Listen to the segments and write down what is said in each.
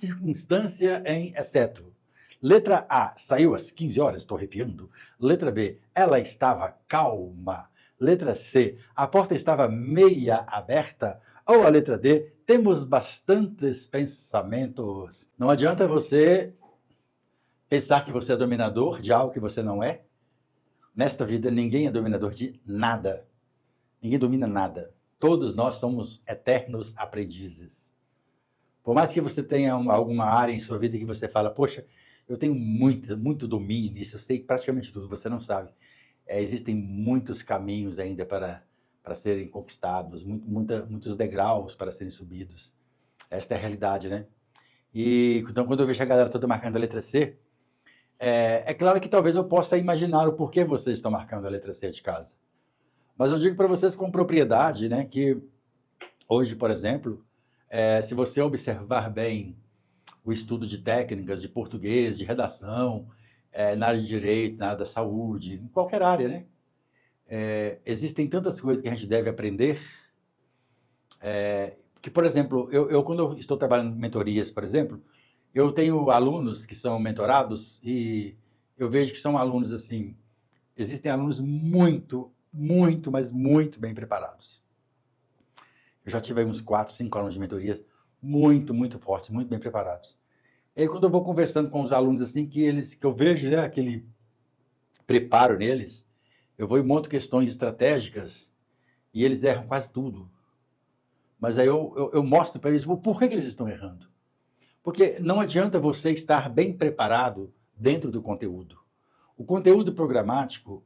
circunstância em exceto. Letra A, saiu às 15 horas, estou arrepiando. Letra B, ela estava calma. Letra C, a porta estava meia aberta. Ou a letra D, temos bastantes pensamentos. Não adianta você pensar que você é dominador de algo que você não é. Nesta vida, ninguém é dominador de nada. Ninguém domina nada. Todos nós somos eternos aprendizes. Por mais que você tenha alguma área em sua vida que você fala, poxa, eu tenho muito domínio nisso, eu sei praticamente tudo, você não sabe. Existem muitos caminhos ainda para serem conquistados, muitos degraus para serem subidos. Esta é a realidade, né? E então, quando eu vejo a galera toda marcando a letra C, é claro que talvez eu possa imaginar o porquê vocês estão marcando a letra C de casa. Mas eu digo para vocês com propriedade, né, que hoje, por exemplo, se você observar bem o estudo de técnicas de português, de redação, na área de direito, na área da saúde, em qualquer área, né? Existem tantas coisas que a gente deve aprender, que, por exemplo, quando eu estou trabalhando em mentorias, por exemplo, eu tenho alunos que são mentorados e eu vejo que são alunos assim, existem alunos mas muito bem preparados. Eu já tive uns 4, 5 alunos de mentorias muito fortes, muito bem preparados. E aí, quando eu vou conversando com os alunos assim, que eu vejo, né, aquele preparo neles, eu vou e monto questões estratégicas e eles erram quase tudo. Mas aí eu mostro para eles por que eles estão errando. Porque não adianta você estar bem preparado dentro do conteúdo. O conteúdo programático,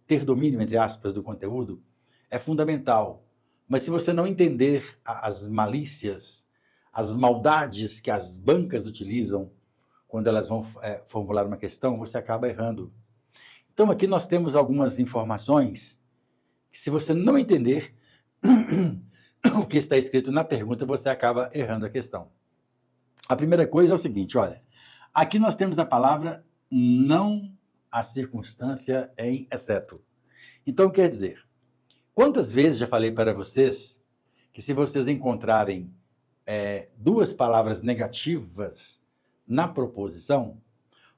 ter domínio, entre aspas, do conteúdo, é fundamental. Mas se você não entender as malícias, as maldades que as bancas utilizam quando elas vão formular uma questão, você acaba errando. Então, aqui nós temos algumas informações que, se você não entender o que está escrito na pergunta, você acaba errando a questão. A primeira coisa é o seguinte, olha, aqui nós temos a palavra não a circunstância em exceto. Então, quer dizer, quantas vezes já falei para vocês que se vocês encontrarem duas palavras negativas na proposição,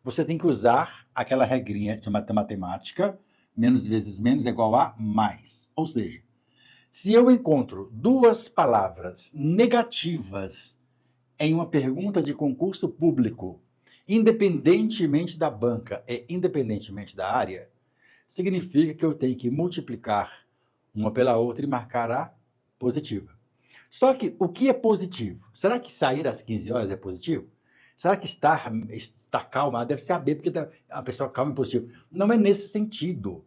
você tem que usar aquela regrinha de matemática, menos vezes menos é igual a mais. Ou seja, se eu encontro duas palavras negativas em uma pergunta de concurso público, independentemente da banca e independentemente da área, significa que eu tenho que multiplicar uma pela outra e marcar a positiva. Só que o que é positivo? Será que sair às 15 horas é positivo? Será que estar calma deve ser a B, porque a pessoa calma é positivo? Não é nesse sentido.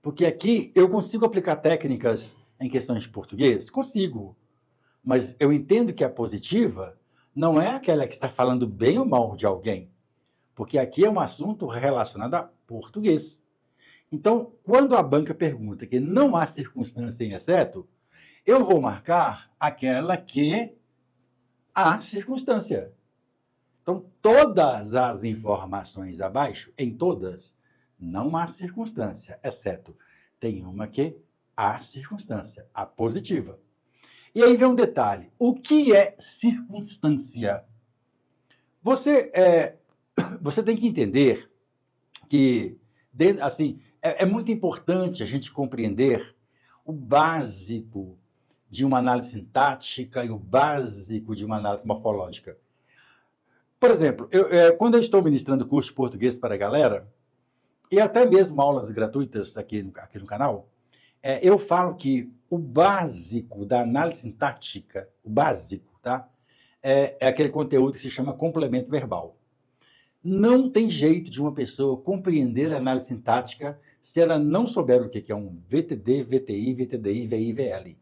Porque aqui eu consigo aplicar técnicas em questões de português? Consigo. Mas eu entendo que a positiva não é aquela que está falando bem ou mal de alguém. Porque aqui é um assunto relacionado a português. Então, quando a banca pergunta que não há circunstância em exceto, eu vou marcar aquela que há circunstância. Então, todas as informações abaixo, em todas, não há circunstância, exceto tem uma que há circunstância, a positiva. E aí vem um detalhe. O que é circunstância? Você tem que entender que, assim, é muito importante a gente compreender o básico de uma análise sintática e o básico de uma análise morfológica. Por exemplo, quando eu estou ministrando curso de português para a galera, e até mesmo aulas gratuitas aqui no canal, eu falo que o básico da análise sintática, o básico, tá? É aquele conteúdo que se chama complemento verbal. Não tem jeito de uma pessoa compreender a análise sintática se ela não souber o que é um VTD, VTI, VTDI, VI, VL.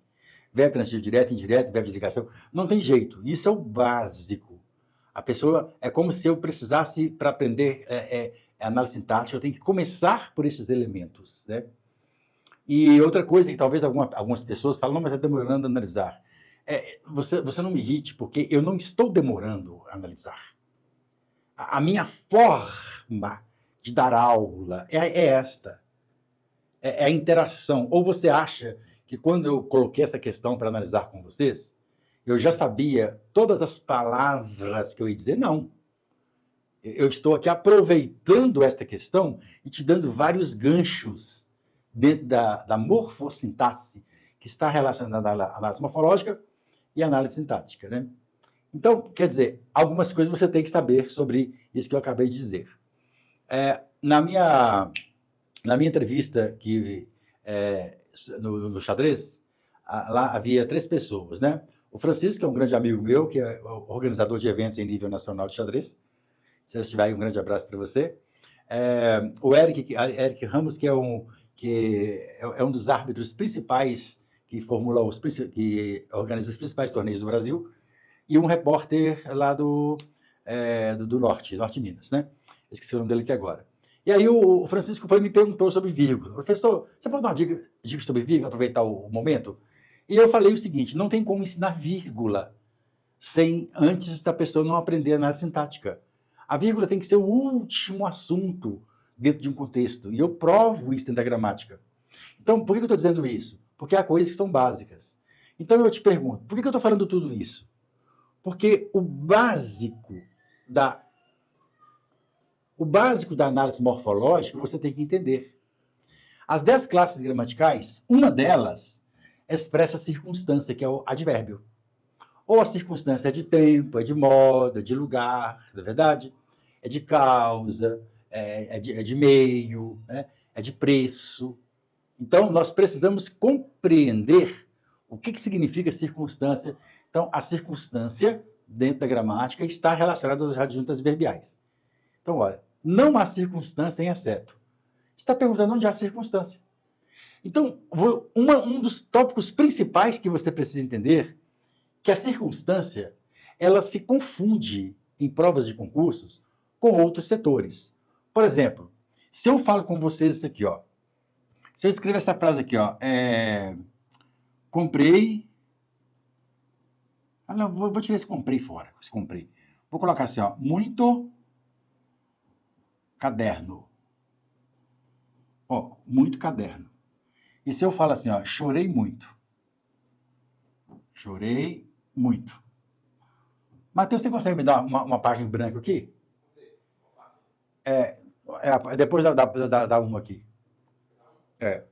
Verbo transitivo direto, indireto, verbo de ligação. Não tem jeito. Isso é o básico. A pessoa, é como se eu precisasse, para aprender análise sintática, eu tenho que começar por esses elementos, né? E outra coisa que talvez algumas pessoas falam, não, mas é demorando a analisar. Você não me irrite, porque eu não estou demorando a analisar. A minha forma de dar aula é esta. É a interação. Ou você acha que quando eu coloquei essa questão para analisar com vocês, eu já sabia todas as palavras que eu ia dizer, não. Eu estou aqui aproveitando esta questão e te dando vários ganchos dentro da morfossintaxe, que está relacionada à análise morfológica e à análise sintática, né? Então, quer dizer, algumas coisas você tem que saber sobre isso que eu acabei de dizer. Na minha entrevista no xadrez, lá havia 3 pessoas, né? O Francisco, que é um grande amigo meu, que é organizador de eventos em nível nacional de xadrez. Se ele estiver aí, um grande abraço para você. O Eric Ramos, que é um dos árbitros principais que organiza os principais torneios do Brasil, e um repórter lá do Norte Minas, né? Esqueci o nome dele aqui agora. E aí o Francisco foi e me perguntou sobre vírgula. Professor, você pode dar uma dica sobre vírgula, aproveitar o momento? E eu falei o seguinte, não tem como ensinar vírgula sem antes da pessoa não aprender análise sintática. A vírgula tem que ser o último assunto dentro de um contexto. E eu provo isso dentro da gramática. Então, por que eu estou dizendo isso? Porque há coisas que são básicas. Então, eu te pergunto, por que eu estou falando tudo isso? Porque o básico da análise morfológica você tem que entender. As 10 classes gramaticais, uma delas expressa a circunstância, que é o advérbio. Ou a circunstância é de tempo, é de modo, é de lugar, não é verdade? É de causa, é de meio, né? É de preço. Então, nós precisamos compreender o que significa circunstância. Então, a circunstância, dentro da gramática, está relacionada às adjuntas verbiais. Então, olha, não há circunstância em exceto. Você está perguntando onde há circunstância. Então, um dos tópicos principais que você precisa entender que a circunstância ela se confunde em provas de concursos com outros setores. Por exemplo, se eu falo com vocês isso aqui, ó, se eu escrevo essa frase aqui, ó, comprei. Ah, não, vou tirar esse comprei fora. Esse comprei. Vou colocar assim, ó, muito caderno. Ó, muito caderno. E se eu falo assim, ó, chorei muito. Chorei muito. Matheus, você consegue me dar uma página em branco aqui? Depois da 1 aqui.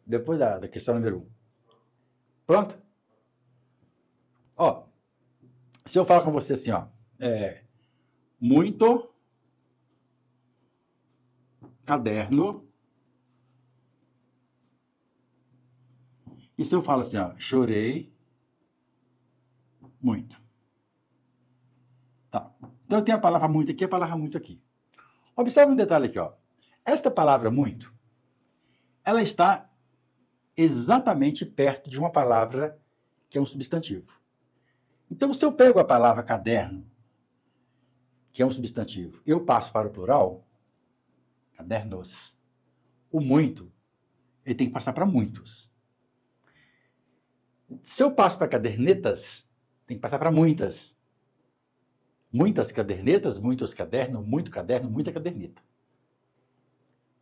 Depois da questão número 1. Pronto? Ó, se eu falar com você assim, ó, muito caderno. E se eu falo assim, ó, chorei muito. Tá. Então eu tenho a palavra muito aqui e a palavra muito aqui. Observe um detalhe aqui, ó. Esta palavra muito, ela está exatamente perto de uma palavra que é um substantivo. Então, se eu pego a palavra caderno, que é um substantivo, eu passo para o plural, cadernos. O muito, ele tem que passar para muitos. Se eu passo para cadernetas, tem que passar para muitas. Muitas cadernetas, muitos cadernos, muito caderno, muita caderneta.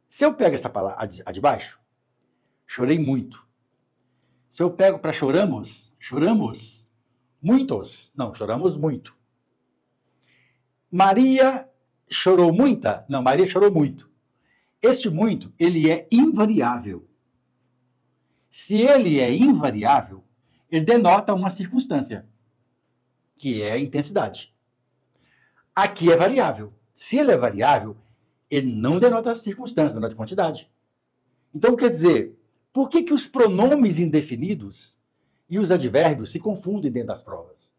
Se eu pego essa palavra, a de baixo, chorei muito. Se eu pego para choramos, choramos muitos. Não, choramos muito. Maria chorou muita? Não, Maria chorou muito. Este muito, ele é invariável. Se ele é invariável, ele denota uma circunstância, que é a intensidade. Aqui é variável. Se ele é variável, ele não denota circunstância, denota quantidade. Então, quer dizer, por que os pronomes indefinidos e os advérbios se confundem dentro das provas?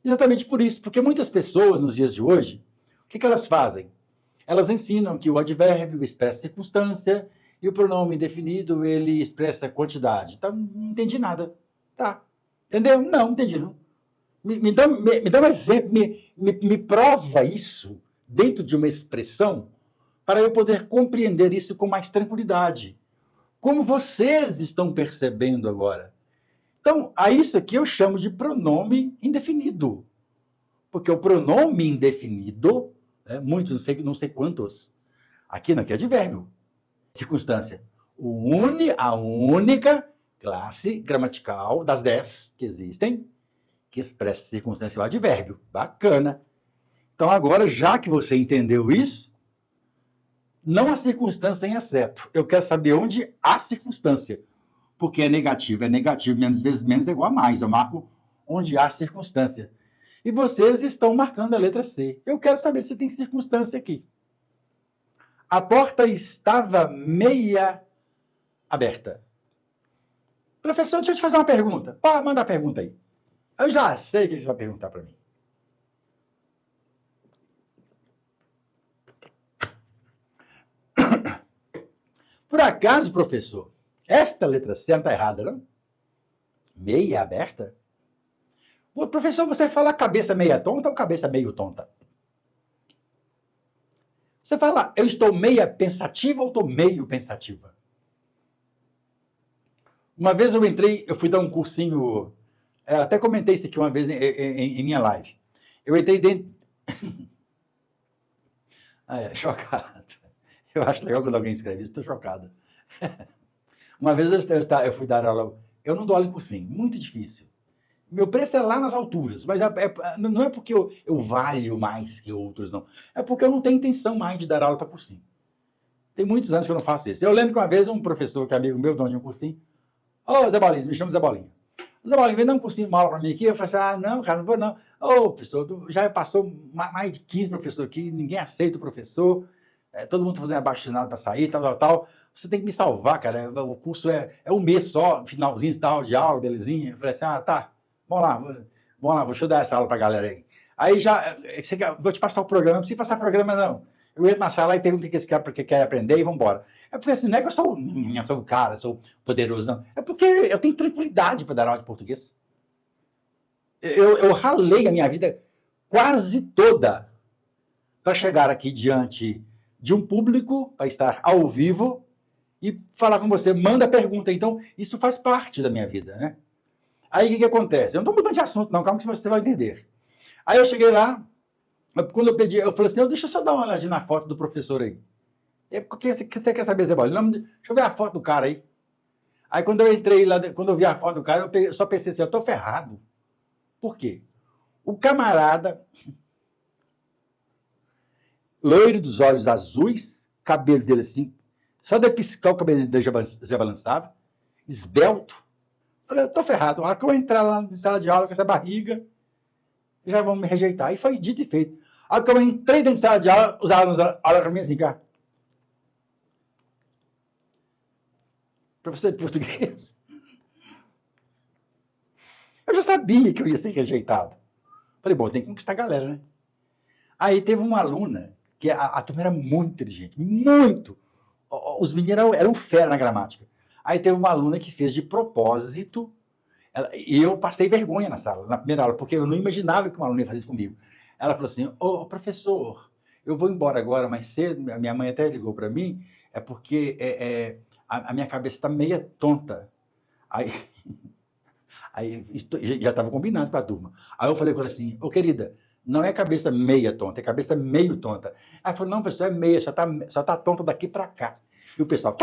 Exatamente por isso, porque muitas pessoas, nos dias de hoje, o que elas fazem? Elas ensinam que o advérbio expressa circunstância e o pronome indefinido, ele expressa quantidade. Então, não entendi nada. Tá. Entendeu? Não entendi. Não. Me dá um exemplo, me prova isso dentro de uma expressão para eu poder compreender isso com mais tranquilidade. Como vocês estão percebendo agora. Então, a isso aqui eu chamo de pronome indefinido. Porque o pronome indefinido, muitos, não sei quantos, aqui não é advérbio. Circunstância. A única classe gramatical das 10 que existem que expressa circunstância o advérbio. Bacana. Então, agora, já que você entendeu isso, não a circunstância em exceto. Eu quero saber onde há circunstância. Porque é negativo, menos vezes menos é igual a mais. Eu marco onde há circunstância. E vocês estão marcando a letra C. Eu quero saber se tem circunstância aqui. A porta estava meia aberta. Professor, deixa eu te fazer uma pergunta. Pá, manda a pergunta aí. Eu já sei o que você vai perguntar para mim. Por acaso, professor, esta letra C não está errada, não? Meia aberta? Professor, você fala cabeça meia tonta ou cabeça meio tonta? Você fala, eu estou meia pensativa ou estou meio pensativa? Uma vez eu fui dar um cursinho, até comentei isso aqui uma vez em minha live. Eu entrei dentro... chocado. Eu acho legal quando alguém escreve isso, estou chocado. Uma vez eu fui dar aula, eu não dou aula em cursinho, muito difícil. Meu preço é lá nas alturas, mas não é porque eu valho mais que outros, não. É porque eu não tenho intenção mais de dar aula para cursinho. Tem muitos anos que eu não faço isso. Eu lembro que uma vez um professor, que é amigo meu, dono de um cursinho, Zé Bolinha, me chama Zé Bolinha. Zé Bolinha, vem dar um cursinho, uma aula para mim aqui. Eu falei assim, não, cara, não vou não. Professor, já passou mais de 15 professores aqui, ninguém aceita o professor, todo mundo fazendo abaixo-assinado para sair, tal. Você tem que me salvar, cara. O curso é um mês só, finalzinho tal, de aula, belezinha. Eu falei assim, tá. Vamos lá, deixa eu dar essa aula pra galera aí. Aí vou te passar o programa, não precisa passar o programa, não. Eu entro na sala e pergunto o que esse cara quer aprender e vamos embora. É porque assim, não é que eu sou o cara, sou poderoso, não. É porque eu tenho tranquilidade para dar aula de português. Eu ralei a minha vida quase toda para chegar aqui diante de um público, para estar ao vivo e falar com você. Manda pergunta. Então, isso faz parte da minha vida, né? Aí o que acontece? Eu não estou mudando de assunto, não, calma que você vai entender. Aí eu cheguei lá, quando eu falei assim, deixa eu só dar uma olhadinha na foto do professor aí. Porque você quer saber, Zé Bolinha? Deixa eu ver a foto do cara aí. Aí quando eu entrei lá, quando eu vi a foto do cara, eu só pensei assim, eu tô ferrado. Por quê? O camarada, loiro dos olhos azuis, cabelo dele assim, só de piscar o cabelo dele já balançava, esbelto. Falei, eu tô ferrado. A hora que eu entrar lá na sala de aula com essa barriga, já vão me rejeitar. E foi dito e feito. A hora que eu entrei dentro da sala de aula, os alunos olharam para mim assim, cara. Professor de português. Eu já sabia que eu ia ser rejeitado. Falei, bom, tem que conquistar a galera, né? Aí teve uma aluna, que a turma era muito inteligente, muito. Os meninos eram fera na gramática. Aí teve uma aluna que fez de propósito, e eu passei vergonha na sala, na primeira aula, porque eu não imaginava que uma aluna ia fazer isso comigo. Ela falou assim, professor, eu vou embora agora mais cedo, minha mãe até ligou para mim, é porque a minha cabeça está meia tonta. Aí já estava combinado com a turma. Aí eu falei com ela assim, querida, não é cabeça meia tonta, é cabeça meio tonta. Ela falou, não, professor, é meia, só tá tonta daqui para cá. E o pessoal,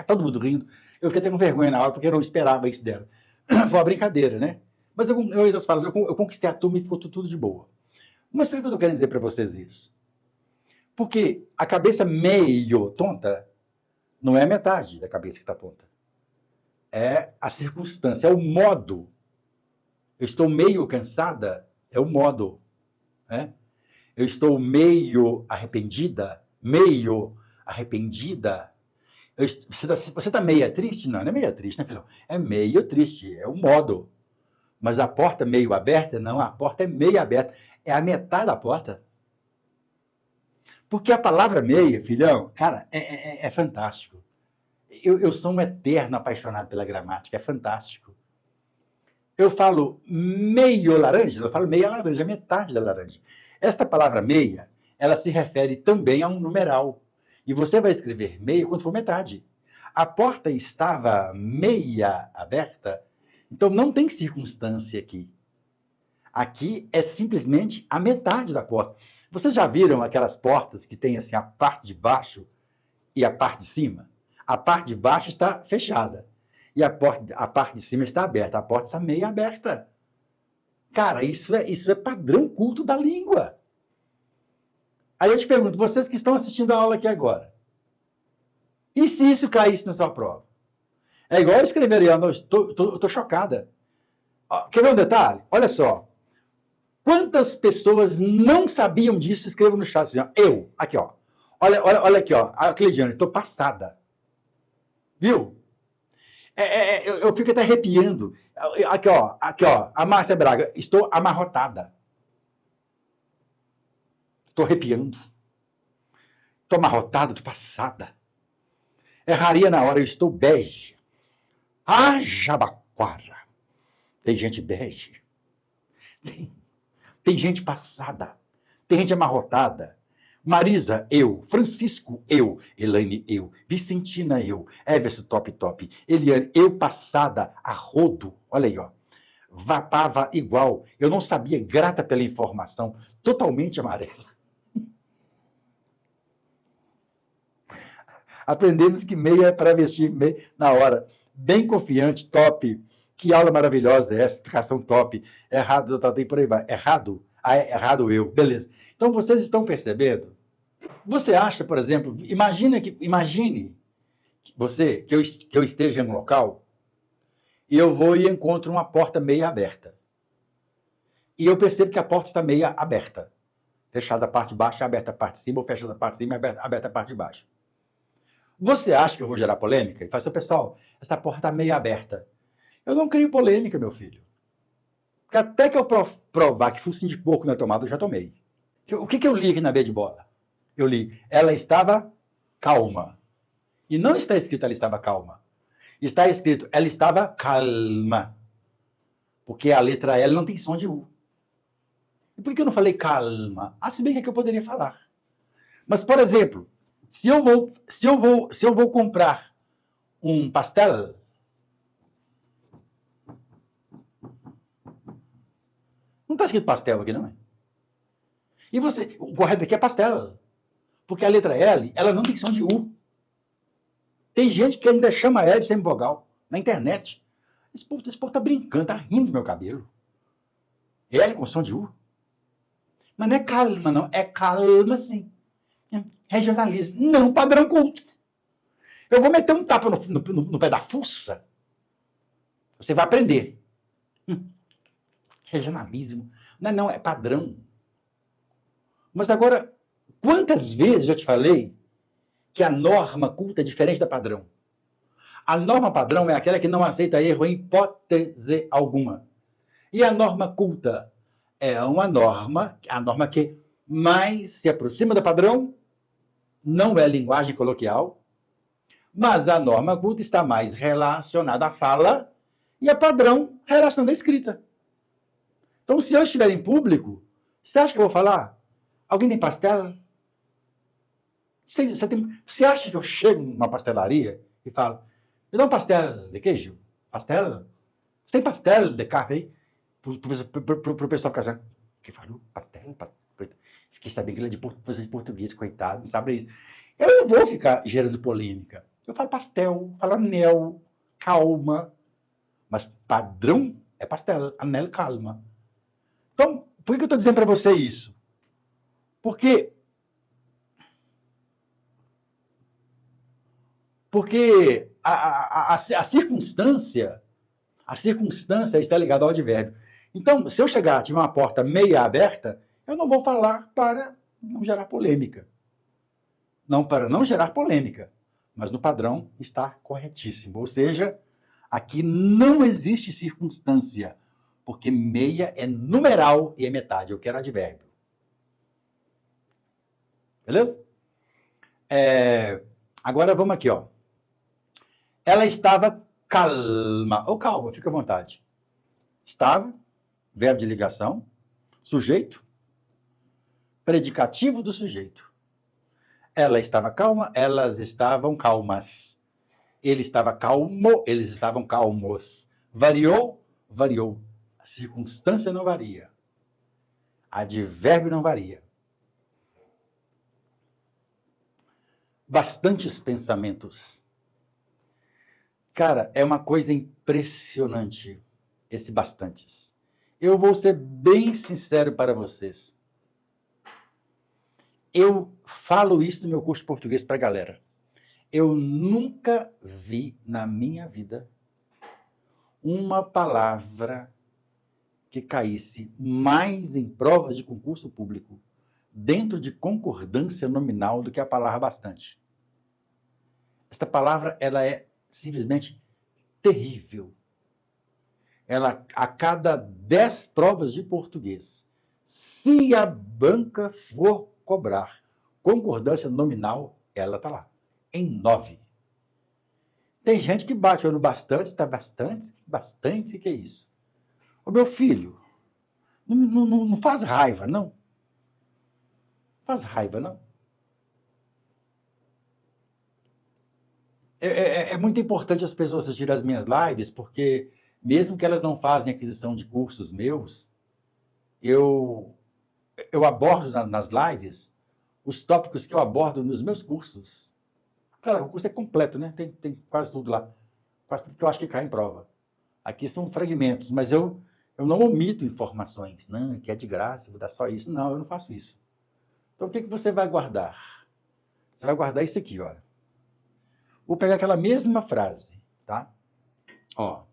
todo mundo rindo. Eu fiquei até com vergonha na hora, porque eu não esperava isso dela. Foi uma brincadeira, né? Mas eu conquistei a turma e ficou tudo de boa. Mas por que eu estou querendo dizer para vocês isso? Porque a cabeça meio tonta não é metade da cabeça que está tonta. É a circunstância, é o modo. Eu estou meio cansada, é o modo. Né? Eu estou meio arrependida. Você está meio triste? Não, não é meio triste, né, filhão? É meio triste, é o modo. Mas a porta meio aberta? Não, a porta é meio aberta. É a metade da porta. Porque a palavra meia, filhão, cara, é fantástico. Eu sou um eterno apaixonado pela gramática, é fantástico. Eu falo meio laranja, eu falo meia laranja, metade da laranja. Esta palavra meia, ela se refere também a um numeral. E você vai escrever meia quando for metade. A porta estava meia aberta, então não tem circunstância aqui. Aqui é simplesmente a metade da porta. Vocês já viram aquelas portas que tem assim a parte de baixo e a parte de cima? A parte de baixo está fechada e a parte de cima está aberta. A porta está meio aberta. Cara, isso é padrão culto da língua. Aí eu te pergunto, vocês que estão assistindo a aula aqui agora, e se isso caísse na sua prova? É igual eu escrever aí, eu estou chocada. Quer ver um detalhe? Olha só. Quantas pessoas não sabiam disso? Escreva no chat assim, ó. Eu, aqui, ó. Olha aqui, ó. A Cleidiane, estou passada. Viu? Eu fico até arrepiando. Aqui, ó. A Márcia Braga, estou amarrotada. Estou arrepiando. Estou amarrotada, estou passada. Erraria na hora, eu estou bege. Ah, Jabaquara. Tem gente bege. Tem gente passada. Tem gente amarrotada. Marisa, eu. Francisco, eu. Elaine, eu. Vicentina, eu. Everson, top. Eliane, eu passada a rodo. Olha aí, ó. Vapava igual. Eu não sabia, grata pela informação. Totalmente amarela. Aprendemos que meia é para vestir meia na hora. Bem confiante, top. Que aula maravilhosa é essa, explicação top. Errado, eu tratei por aí vai. Errado? Ah, é errado eu. Beleza. Então, vocês estão percebendo? Você acha, por exemplo, imagine você que eu esteja no local e eu vou e encontro uma porta meia aberta. E eu percebo que a porta está meia aberta. Fechada a parte de baixo, aberta a parte de cima, ou fechada a parte de cima, aberta a parte de baixo. Você acha que eu vou gerar polêmica? E fala assim, pessoal, essa porta está meia aberta. Eu não crio polêmica, meu filho. Porque até que eu provar que focinho de porco na tomada, eu já tomei. O que eu li aqui na B de bola? Eu li, ela estava calma. E não está escrito ela estava calma. Está escrito ela estava calma. Porque a letra L não tem som de U. E por que eu não falei calma? Ah, se bem que é que eu poderia falar. Mas, por exemplo, se eu vou comprar um pastel, não está escrito pastel aqui, não é? E o correto aqui é pastel. Porque a letra L, ela não tem som de U. Tem gente que ainda chama L de semivogal na internet. Esse povo tá brincando, tá rindo do meu cabelo. L com som de U. Mas não é calma, não. É calma, sim. Regionalismo. Não, padrão culto. Eu vou meter um tapa no pé da fuça. Você vai aprender. Regionalismo. Não, é padrão. Mas agora, quantas vezes eu te falei que a norma culta é diferente da padrão? A norma padrão é aquela que não aceita erro em hipótese alguma. E a norma culta é a norma que mais se aproxima do padrão, não é linguagem coloquial, mas a norma culta está mais relacionada à fala e a padrão relacionada à escrita. Então, se eu estiver em público, você acha que eu vou falar? Alguém tem pastel? Você acha que eu chego numa pastelaria e falo, me dá um pastel de queijo? Pastel? Você tem pastel de carne aí? Pro pessoal ficar assim, que falou? Pastel? Fiquei sabendo que ele é de português, coitado, não sabe isso. Eu não vou ficar gerando polêmica. Eu falo pastel, falo anel, calma. Mas padrão é pastel, anel, calma. Então, por que eu estou dizendo para você isso? Porque a circunstância está ligada ao advérbio. Então, se eu chegar, tiver uma porta meia aberta, eu não vou falar para não gerar polêmica. Não para não gerar polêmica, mas no padrão está corretíssimo. Ou seja, aqui não existe circunstância, porque meia é numeral e é metade. Eu quero advérbio. Beleza? Agora vamos aqui, ó. Ela estava calma. Ou calma, fica à vontade. Estava, verbo de ligação, sujeito, predicativo do sujeito. Ela estava calma, elas estavam calmas. Ele estava calmo, eles estavam calmos. Variou, variou. A circunstância não varia. Advérbio não varia. Bastantes pensamentos. Cara, é uma coisa impressionante esse bastantes. Eu vou ser bem sincero para vocês. Eu falo isso no meu curso de português para a galera. Eu nunca vi na minha vida uma palavra que caísse mais em provas de concurso público dentro de concordância nominal do que a palavra bastante. Esta palavra, ela é simplesmente terrível. Ela, a cada 10 provas de português, se a banca for cobrar concordância nominal, ela está lá, em 9. Tem gente que bate no bastante, está bastante, o que é isso? Ô, meu filho, não faz raiva, não. Faz raiva, não. É muito importante as pessoas assistirem as minhas lives, porque mesmo que elas não fazem aquisição de cursos meus, eu abordo nas lives os tópicos que eu abordo nos meus cursos. Claro, o curso é completo, né? Tem quase tudo lá. Quase tudo que eu acho que cai em prova. Aqui são fragmentos, mas eu não omito informações. Não, que é de graça, vou dar só isso. Não, eu não faço isso. Então, o que você vai guardar? Você vai guardar isso aqui, olha. Vou pegar aquela mesma frase, tá? Ó.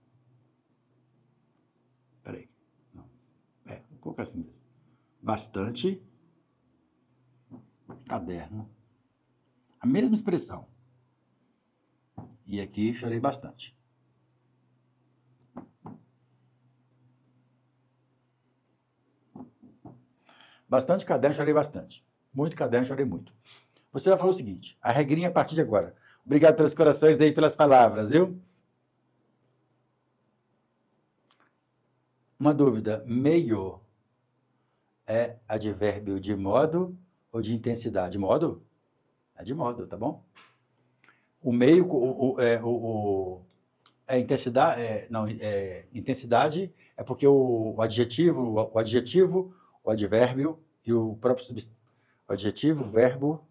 Peraí. Não. Vou colocar assim mesmo. Bastante caderno. A mesma expressão. E aqui chorei bastante. Bastante caderno, chorei bastante. Muito caderno, chorei muito. Você vai falar o seguinte, a regrinha a partir de agora. Obrigado pelos corações e pelas palavras, viu? Uma dúvida, meio é advérbio de modo ou de intensidade? Modo? É de modo, tá bom? O meio, intensidade, intensidade é porque o adjetivo, o advérbio e o próprio adjetivo, verbo,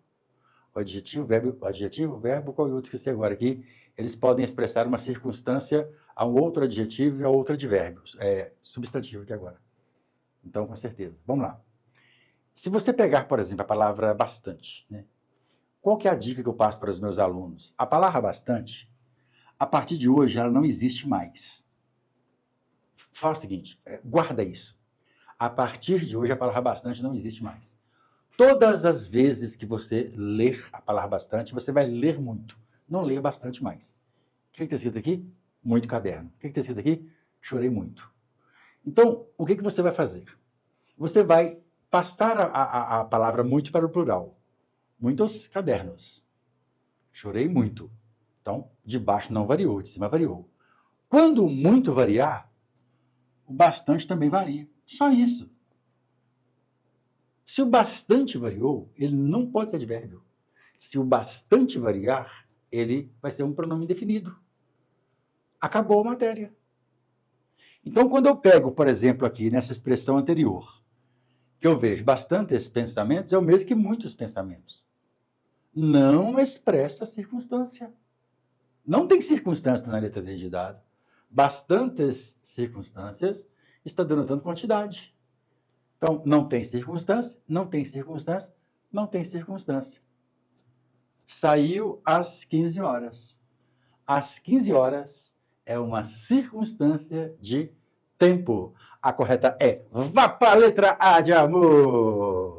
qual é o outro que eu esqueci agora aqui, eles podem expressar uma circunstância a um outro adjetivo e a outro advérbio, substantivo aqui agora. Então, com certeza. Vamos lá. Se você pegar, por exemplo, a palavra bastante, né? Qual que é a dica que eu passo para os meus alunos? A palavra bastante, a partir de hoje, ela não existe mais. Fala o seguinte, guarda isso. A partir de hoje, a palavra bastante não existe mais. Todas as vezes que você ler a palavra bastante, você vai ler muito. Não leia bastante mais. O que está escrito aqui? Muito caderno. O que está escrito aqui? Chorei muito. Então, o que você vai fazer? Você vai passar a palavra muito para o plural. Muitos cadernos. Chorei muito. Então, de baixo não variou, de cima variou. Quando o muito variar, o bastante também varia. Só isso. Se o bastante variou, ele não pode ser advérbio. Se o bastante variar, ele vai ser um pronome indefinido. Acabou a matéria. Então, quando eu pego, por exemplo, aqui nessa expressão anterior, que eu vejo bastantes pensamentos, é o mesmo que muitos pensamentos. Não expressa circunstância. Não tem circunstância na letra D de dado. Bastantes circunstâncias está denotando quantidade. Então, não tem circunstância, não tem circunstância, não tem circunstância. Saiu às 15 horas. Às 15 horas é uma circunstância de tempo. A correta é vá para a letra A de amor.